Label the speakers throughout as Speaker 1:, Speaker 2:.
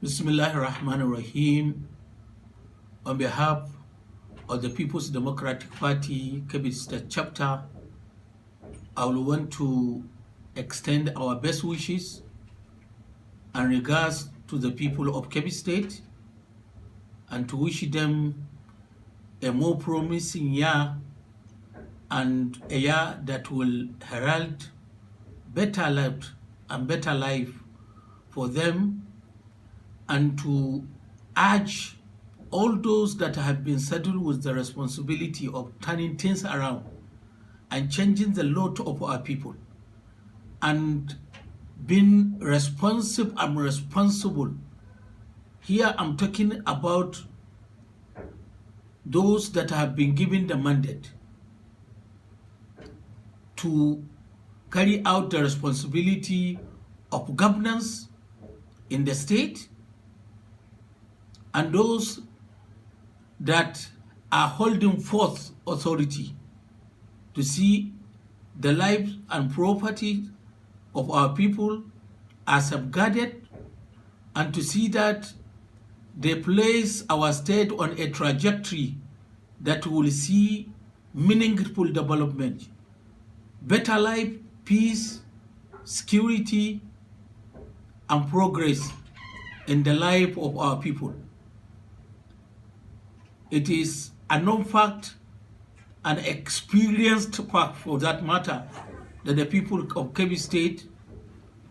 Speaker 1: Bismillahirrahmanirrahim. On behalf of the People's Democratic Party, Kebbi State Chapter, I will want to extend our best wishes and regards to the people of Kebbi State and to wish them a more promising year and a year that will herald better life for them, and to urge all those that have been saddled with the responsibility of turning things around and changing the lot of our people and being responsive and responsible. Here I'm talking about those that have been given the mandate to carry out the responsibility of governance in the state, and those that are holding forth authority to see the lives and property of our people are safeguarded, and to see that they place our state on a trajectory that will see meaningful development, better life, peace, security, and progress in the life of our people. It is a known fact, an experienced fact for that matter, that the people of Kebbi State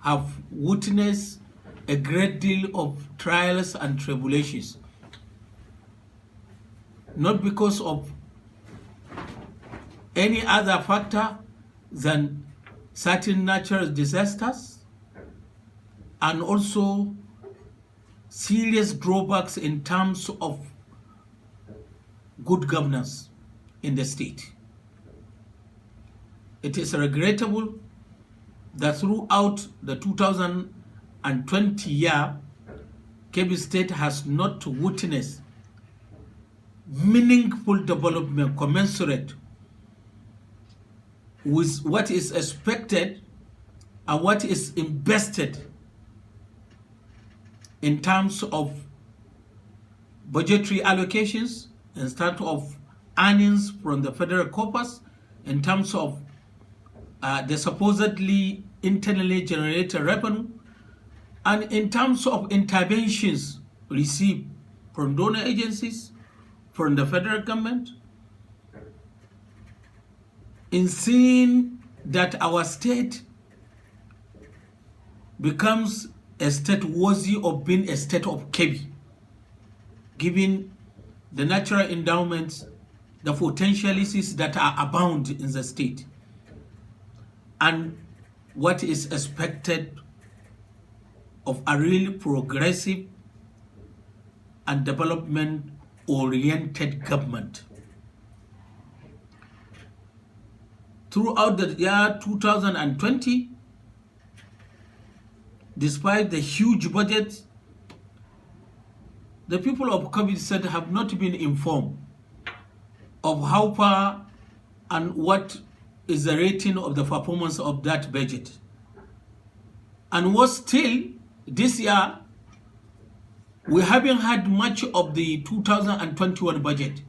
Speaker 1: have witnessed a great deal of trials and tribulations, not because of any other factor than certain natural disasters and also serious drawbacks in terms of good governance in the state. It is regrettable that throughout the 2020 year, Kebbi State has not witnessed meaningful development commensurate with what is expected and what is invested in terms of budgetary allocations, in terms of earnings from the federal corpus, in terms of the supposedly internally generated revenue, and in terms of interventions received from donor agencies, from the federal government, in seeing that our state becomes a state worthy of being a state of Kebbi, given the natural endowments, the potentialities that are abound in the state, and what is expected of a really progressive and development-oriented government. Throughout the year 2020, despite the huge budget, the people of Kebbi State have not been informed of how far and what is the rating of the performance of that budget. And worse still, this year, we haven't had much of the 2021 budget,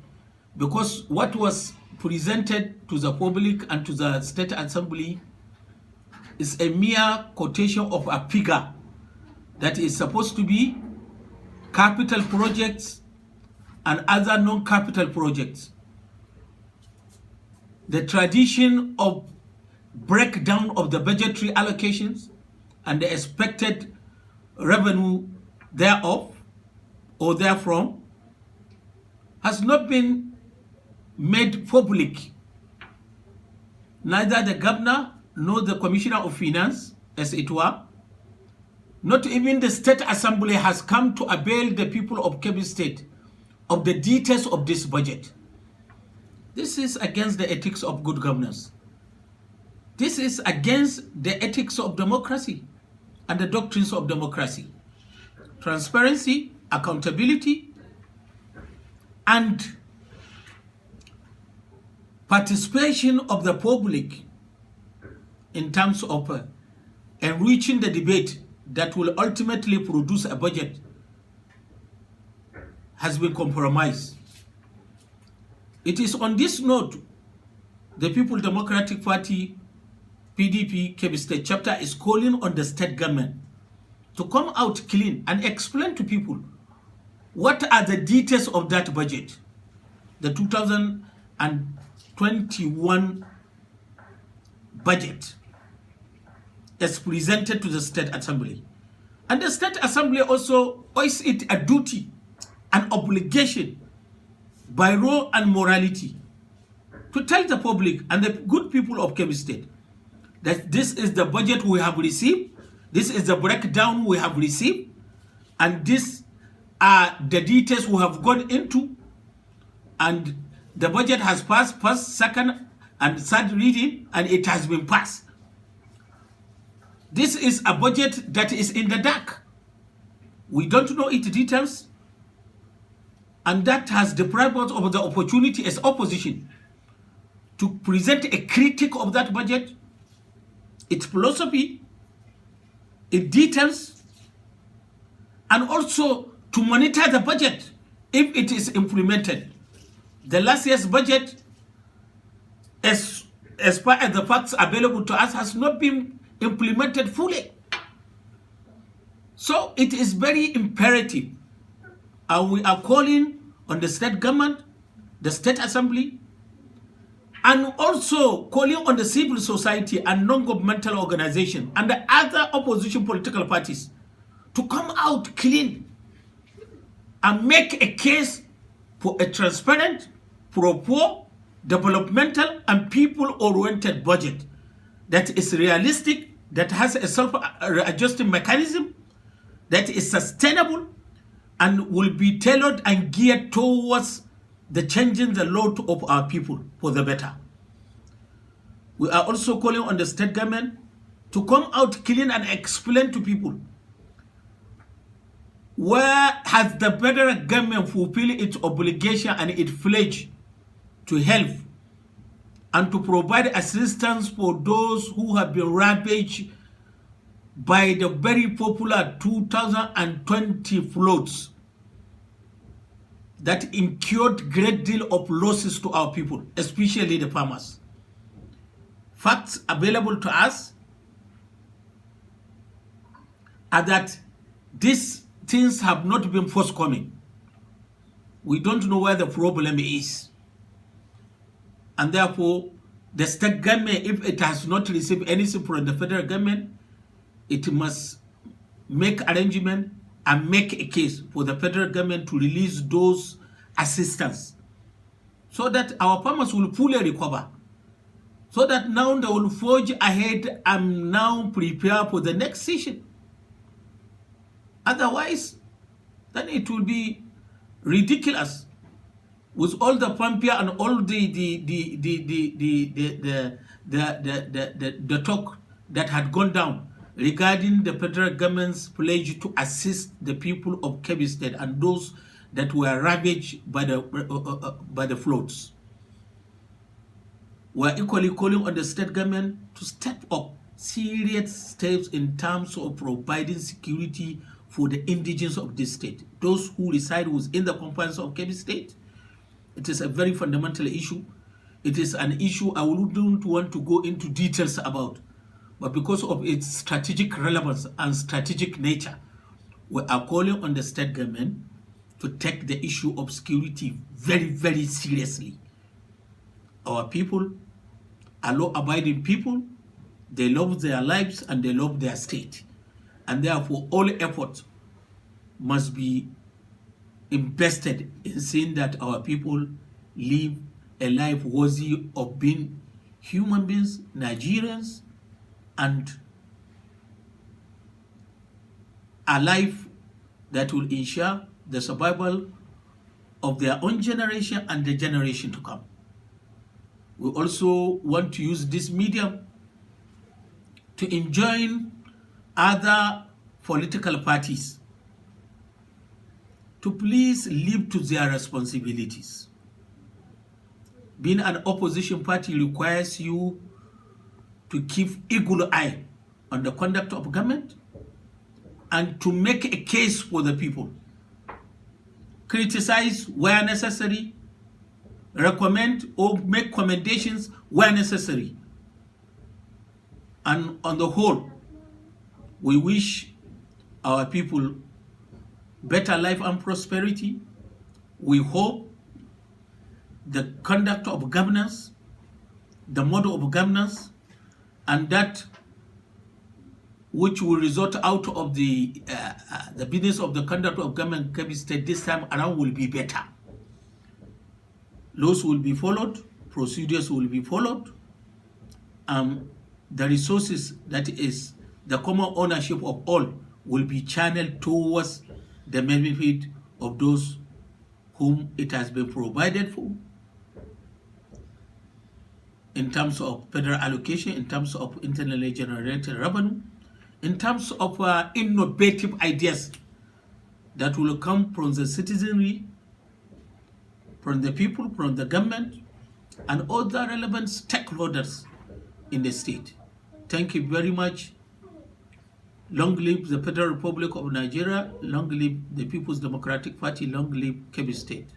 Speaker 1: because what was presented to the public and to the State Assembly is a mere quotation of a figure that is supposed to be capital projects and other non-capital projects. The tradition of breakdown of the budgetary allocations and the expected revenue thereof or therefrom has not been made public. Neither the governor nor the commissioner of finance, as it were, not even the State Assembly has come to avail the people of Kebbi State of the details of this budget. This is against the ethics of good governance. This is against the ethics of democracy and the doctrines of democracy. Transparency, accountability, and participation of the public in terms of enriching the debate that will ultimately produce a budget has been compromised. It is on this note the People Democratic Party, PDP, Kebbi State chapter is calling on the state government to come out clean and explain to people what are the details of that budget, the 2021 budget as presented to the State Assembly. And the State Assembly also owes it a duty, an obligation by law and morality to tell the public and the good people of Kebbi State that this is the budget we have received, this is the breakdown we have received, and these are the details we have gone into, and the budget has passed first, second, and third reading, and it has been passed. This is a budget that is in the dark. We don't know its details, and that has deprived us of the opportunity as opposition to present a critique of that budget, its philosophy, its details, and also to monitor the budget if it is implemented. The last year's budget, as far as the facts available to us, has not been implemented fully. So it is very imperative, and we are calling on the state government, the State Assembly, and also calling on the civil society and non-governmental organizations and the other opposition political parties to come out clean and make a case for a transparent, proper, developmental, and people-oriented budget that is realistic, that has a self-adjusting mechanism, that is sustainable, and will be tailored and geared towards the changing the lot of our people for the better. We are also calling on the state government to come out clean and explain to people where has the federal government fulfilled its obligation and its pledge to help and to provide assistance for those who have been ravaged by the very popular 2020 floods that incurred great deal of losses to our people, especially the farmers. Facts available to us are that these things have not been forthcoming. We don't know where the problem is. And therefore, the state government, if it has not received anything from the federal government, it must make arrangement and make a case for the federal government to release those assistance so that our farmers will fully recover, so that now they will forge ahead and now prepare for the next season. Otherwise, then it will be ridiculous with all the fanfare and all the talk that had gone down regarding the federal government's pledge to assist the people of Kebbi State and those that were ravaged by the floods. We are equally calling on the state government to step up serious steps in terms of providing security for the indigenes of this state, those who reside within the confines of Kebbi State. It is a very fundamental issue. It is an issue I wouldn't want to go into details about, but because of its strategic relevance and strategic nature, we are calling on the state government to take the issue of security very, very seriously. Our people are law-abiding people. They love their lives and they love their state. And therefore, all efforts must be invested in seeing that our people live a life worthy of being human beings, Nigerians, and a life that will ensure the survival of their own generation and the generation to come. We also want to use this medium to enjoin other political parties to please live to their responsibilities. Being an opposition party requires you to keep eagle eye on the conduct of government and to make a case for the people. criticize where necessary, recommend or make commendations where necessary. And on the whole, we wish our people better life and prosperity. We hope the conduct of governance, the model of governance, and that which will result out of the business of the conduct of government in Kebbi State this time around will be better. Laws will be followed, procedures will be followed, the resources, that is the common ownership of all, will be channeled towards the benefit of those whom it has been provided for, in terms of federal allocation, in terms of internally generated revenue, in terms of innovative ideas that will come from the citizenry, from the people, from the government, and other relevant stakeholders in the state. Thank you very much. Long live the Federal Republic of Nigeria. Long live the People's Democratic Party. Long live Kebbi State.